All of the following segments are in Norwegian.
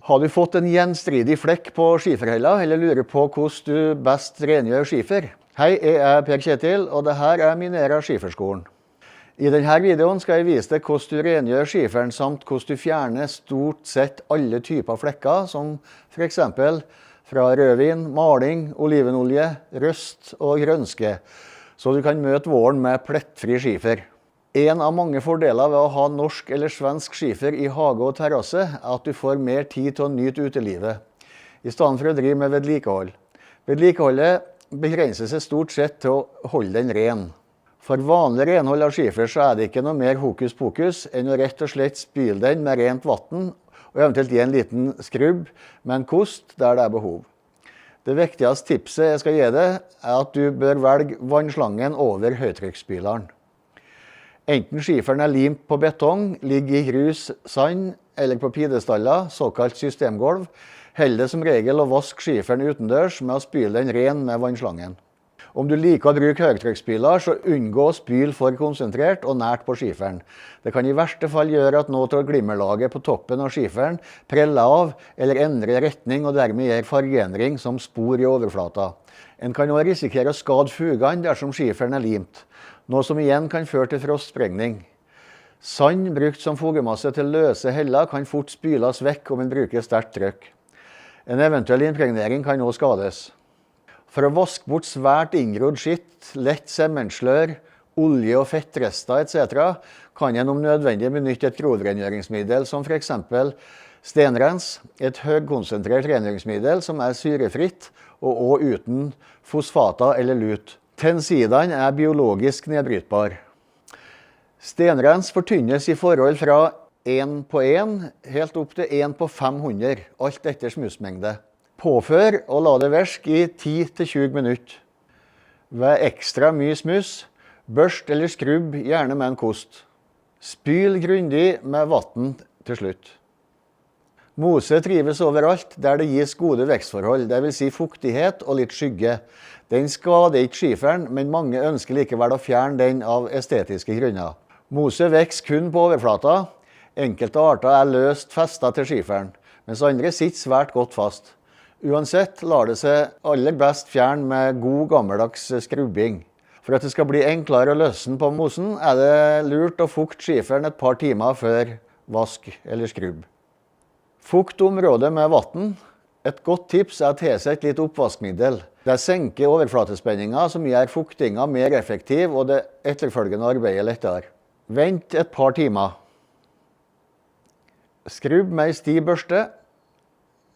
Har du fått en gjenstridig flekk på skiferhella, eller lurer på hvordan du best rengjør skifer? Hei, jeg er Per Kjetil, og dette er Minera Skiferskolen. I denne videoen skal jeg vise deg hvordan du rengjør skiferen, samt hvordan du fjerner stort sett alle typer flekker, som for eksempel fra rødvin, maling, olivenolje, røst og grønske, så du kan møte våren med plettfri skifer. En av mange fordeler ved å ha norsk eller svensk skifer i hage og terrasse er at du får mer tid til å nyte utelivet, i stedet for å drive med vedlikehold. Vedlikeholdet begrenser seg stort sett til å holde den ren. For vanlig renhold av skifer så er det ikke noe mer hokus pokus enn å rett og slett spyle den med rent vann, og eventuelt gi en liten skrubb med en kost der det er behov. Det viktigste tipset jeg skal gi deg er at du bør velge vannslangen over høytrykksspyleren. Enten skiferen er limt på betong, ligger i grus, sand eller på pidestaller, såkalt systemgolv, holder det som regel å vaske skiferen utendørs med å spyle den ren med vannslangen. Om du liker å bruke høytrykksspyler, så unngå å spyle for konsentrert og nært på skiferen. Det kan i verste fall gjøre at noe av glimmerlaget på toppen av skiferen preller av eller endrer retning og dermed gir fargeendring som spor i overflata. En kan også risikere å skade fugene dersom skiferen er limt, noe som igjen kan føre til frostsprengning. Sand brukt som fogemasse til løse heller kan fort spyles vekk om en bruker sterkt trykk. En eventuell impregnering kan også skades. For å vaske bort svært inngrodd skitt, lett sementslør, olje- og fettrester etc. kan en om nødvendig benytte et grovrengjøringsmiddel som for eksempel stenrens, et høykonsentrert rengjøringsmiddel som er syrefritt og også uten fosfater eller lut. Tensidene er biologisk nedbrytbar. Stenrens fortynnes i forhold fra 1 på 1 helt opp til 1 på 500, alt etter smussmengde. Påfør og la det virke i 10-20 minutter. Ved ekstra mye smuss, børst eller skrubb gjerne med en kost. Spyl grundig med vann til slutt. Mose trives overalt der det gis gode vekstforhold, det vil si fuktighet og litt skygge. Den skader ikke skiferen, men mange ønsker likevel å fjerne den av estetiske grunner. Mose vokser kun på overflata. Enkelte arter er løst festet til skiferen, mens andre sitter svært godt fast. Uansett lar det seg aller best fjerne med god gammeldags skrubbing. For at det skal bli enklere å løsne på mosen, er det lurt å fukte skiferen et par timer før vask eller skrubb. Fukt området med vann. Et godt tips er å tilsette litt oppvaskmiddel. Det senker overflatespenninga som gjør fuktinga mer effektiv og det etterfølgende arbeidet lettere. Vent et par timer. Skrubb med en sti børste.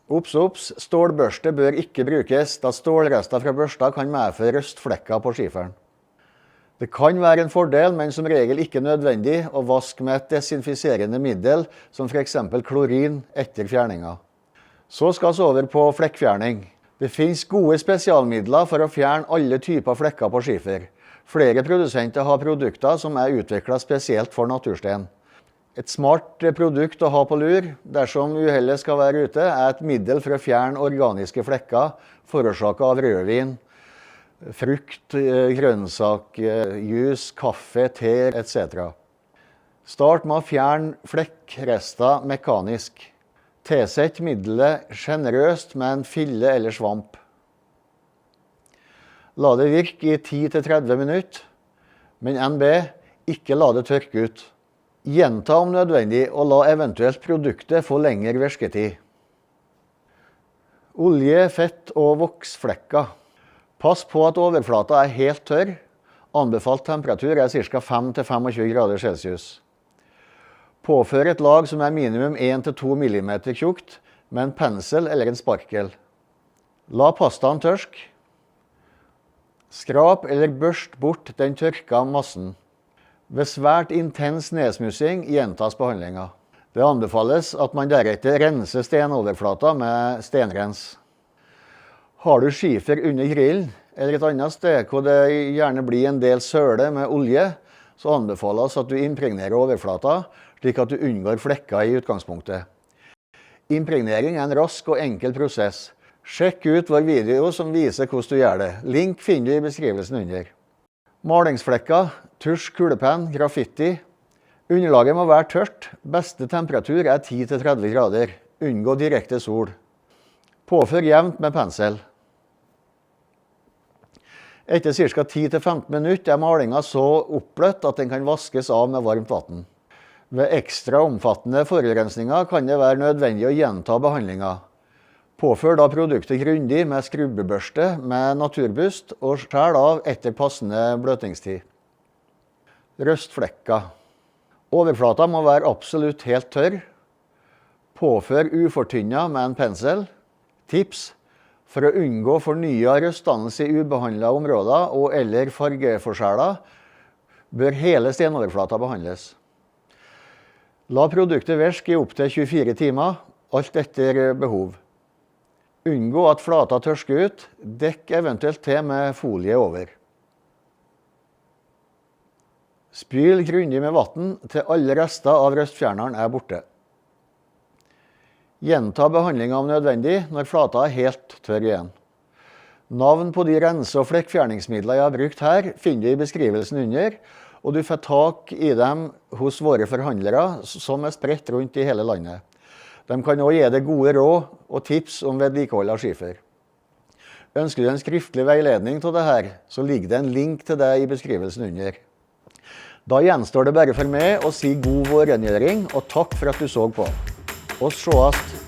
Obs, stålbørste bør ikke brukes, da stålrester fra børsta kan medføre røstflekker på skiferen. Det kan være en fordel, men som regel ikke nødvendig, å vaske med et desinfiserende middel, som for eksempel klorin etter fjerninga. Så skal vi over på flekkfjerning. Det finnes gode spesialmidler for å fjerne alle typer flekker på skifer. Flere produsenter har produkter som er utviklet spesielt for natursten. Et smart produkt å ha på lur, dersom uhellet skal være ute, er et middel for å fjerne organiske flekker, forårsaket av rødvin, frukt, grønnsak, jus, kaffe, te, etc. Start med å fjerne flekkrester mekanisk. Tilsett middelet generøst med en fille eller svamp. La det virke i 10-30 minutter, men NB, ikke la det tørke ut. Gjenta om nødvendig, og la eventuelt produktet få lengre virketid. Olje, fett og voksflekker. Pass på at overflata er helt tørr. Anbefalt temperatur er ca. 5-25 grader Celsius. Påfør et lag som er minimum 1-2 mm tjukt med en pensel eller en sparkel. La pastaen tørske. Skrap eller børst bort den tørka massen. Ved svært intens nedsmussing gjentas behandlinga. Det anbefales at man deretter renser stenoverflata med stenrens. Har du skifer under grillen, eller et annet sted hvor det gjerne blir en del søle med olje, så anbefales at du impregnerer overflata, slik at du unngår flekker i utgangspunktet. Impregnering er en rask og enkel prosess. Sjekk ut vår video som viser hvordan du gjør det. Link finner du i beskrivelsen under. Malingsflekker, tusj, kulepenn, graffiti. Underlaget må være tørt. Beste temperatur er 10-30 grader. Unngå direkte sol. Påfør jevnt med pensel. Etter ca. 10-15 minutter er malingen så oppbløtt at den kan vaskes av med varmt vann. Ved ekstra omfattende forurensninger kan det være nødvendig å gjenta behandlingen. Påfør da produktet grundig med skrubbebørste med naturbust og skjær av etter passende bløtingstid. Røstflekker. Overflata må være absolutt helt tørr. Påfør ufortynnet med en pensel. Tips: for å unngå fornyet røstdannelse i ubehandlede områder og eller fargeforskjeller, bør hele stenoverflata behandles. La produktet virke i opptil 24 timer, alt etter behov. Unngå at flata tørsker ut, dekk eventuelt til med folie over. Spyl grundig med vann til alle rester av røstfjerneren er borte. Gjenta behandlingen om nødvendig når flata er helt tørr igjen. Navn på de rense- og flekkfjerningsmidler jeg har brukt her finner du i beskrivelsen under, og du får tak i dem hos våre forhandlere som er spredt rundt i hele landet. De kan også gi deg gode råd og tips om vedlikehold av skifer. Ønsker du en skriftlig veiledning til dette, så ligger det en link til det i beskrivelsen under. Da gjenstår det bare for meg å si god vårrengjøring og takk for at du så på. Og sees!